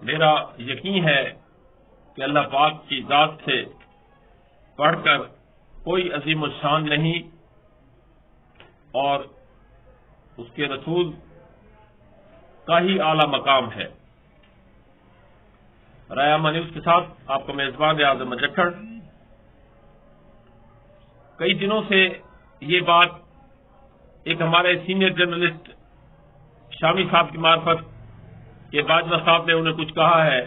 میرا یقین ہے کہ اللہ پاک کی ذات سے پڑھ کر کوئی عظیم الشان نہیں اور اس کے رسول کا ہی اعلی مقام ہے۔ رایامہ نیوز کے ساتھ آپ کا میزبان اعظم مجکھڑ۔ کئی دنوں سے یہ بات ایک ہمارے سینئر جرنلسٹ شامی صاحب کی معرفت کہ باجوہ صاحب نے انہیں کچھ کہا ہے،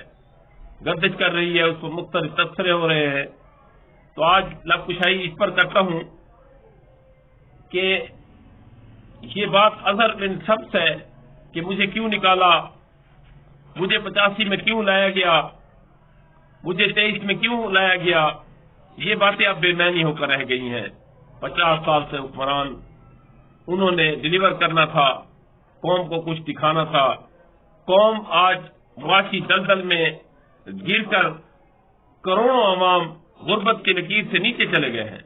گردش کر رہی ہے، اس پر مختلف تبصرے ہو رہے ہیں، تو آج لب کشائی اس پر کرتا ہوں کہ یہ بات اظہر بن شمس ہے کہ مجھے کیوں نکالا، مجھے 85 میں کیوں لایا گیا، مجھے 23 میں کیوں لایا گیا، یہ باتیں اب بے معنی ہو کر رہ گئی ہیں۔ 50 سال سے حکمران، انہوں نے ڈیلیور کرنا تھا، قوم کو کچھ دکھانا تھا۔ قوم آج معاشی دلدل میں گر کر کروڑوں عوام غربت کی لکیر سے نیچے چلے گئے ہیں۔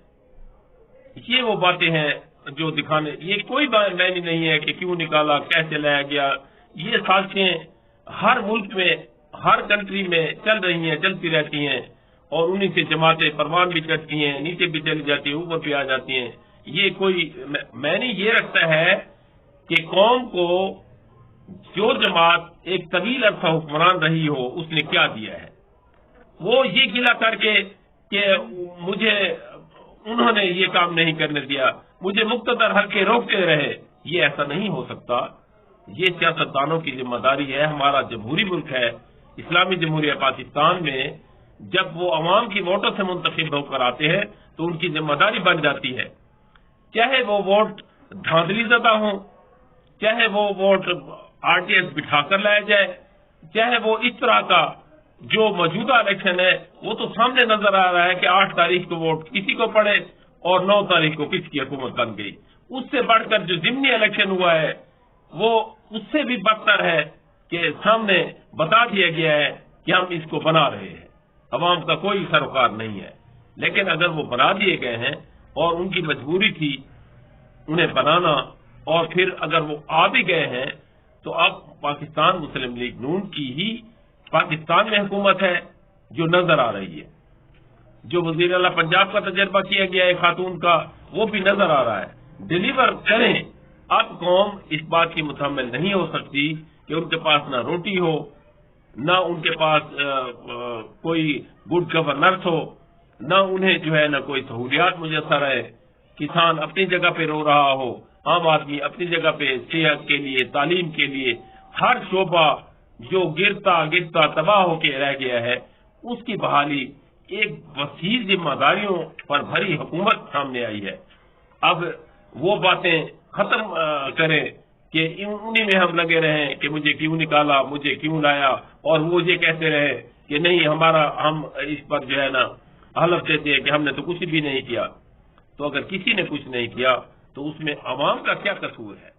یہ وہ باتیں ہیں جو دکھانے، یہ کوئی معنی نہیں ہے کہ کیوں نکالا، کیسے لایا گیا۔ یہ سازشیں ہر ملک میں، ہر کنٹری میں چل رہی ہیں، چلتی رہتی ہیں، اور انہی سے جماعتیں پروان بھی چڑھتی ہیں، نیچے بھی چلی جاتی ہیں، اوپر بھی آ جاتی ہیں۔ یہ کوئی معنی یہ رکھتا ہے کہ قوم کو جو جماعت ایک طویل عرصہ حکمران رہی ہو اس نے کیا دیا ہے۔ وہ یہ گلہ کر کے کہ مجھے انہوں نے یہ کام نہیں کرنے دیا، مجھے مقتدر حلقے روکتے رہے، یہ ایسا نہیں ہو سکتا۔ یہ سیاستدانوں کی ذمہ داری ہے۔ ہمارا جمہوری ملک ہے، اسلامی جمہوریہ پاکستان میں جب وہ عوام کی ووٹوں سے منتخب ہو کر آتے ہیں تو ان کی ذمہ داری بن جاتی ہے، چاہے وہ ووٹ دھاندلی زدہ ہوں، چاہے وہ ووٹ RTS بٹھا کر لایا جائے، چاہے وہ اس طرح کا جو موجودہ الیکشن ہے وہ تو سامنے نظر آ رہا ہے کہ 8 تاریخ کو ووٹ کسی کو پڑے اور 9 تاریخ کو کس کی حکومت بن گئی۔ اس سے بڑھ کر جو ضمنی الیکشن ہوا ہے وہ اس سے بھی بدتر ہے کہ سامنے بتا دیا گیا ہے کہ ہم اس کو بنا رہے ہیں، عوام کا کوئی سروکار نہیں ہے۔ لیکن اگر وہ بنا دیے گئے ہیں اور ان کی مجبوری تھی انہیں بنانا، اور پھر اگر وہ آ بھی گئے ہیں تو اب پاکستان مسلم لیگ نون کی ہی پاکستان میں حکومت ہے جو نظر آ رہی ہے۔ جو وزیر اعلیٰ پنجاب کا تجربہ کیا گیا ہے خاتون کا، وہ بھی نظر آ رہا ہے۔ ڈیلیور کریں۔ اب قوم اس بات کی متحمل نہیں ہو سکتی کہ ان کے پاس نہ روٹی ہو، نہ ان کے پاس کوئی گڈ گورننس ہو، نہ انہیں جو ہے نہ کوئی سہولیات میسر ہے۔ کسان اپنی جگہ پہ رو رہا ہو، عام آدمی اپنی جگہ پہ صحت کے لیے، تعلیم کے لیے، ہر شعبہ جو گرتا گرتا تباہ ہو کے رہ گیا ہے، اس کی بحالی ایک وسیع ذمہ داریوں پر بھری حکومت سامنے آئی ہے۔ اب وہ باتیں ختم کریں کہ انہی میں ہم لگے رہیں کہ مجھے کیوں نکالا، مجھے کیوں لایا، اور وہ یہ کہتے رہے کہ نہیں ہم اس پر جو ہے نا حلف دیتے ہیں کہ ہم نے تو کچھ بھی نہیں کیا۔ تو اگر کسی نے کچھ نہیں کیا تو اس میں عوام کا کیا قصور ہے؟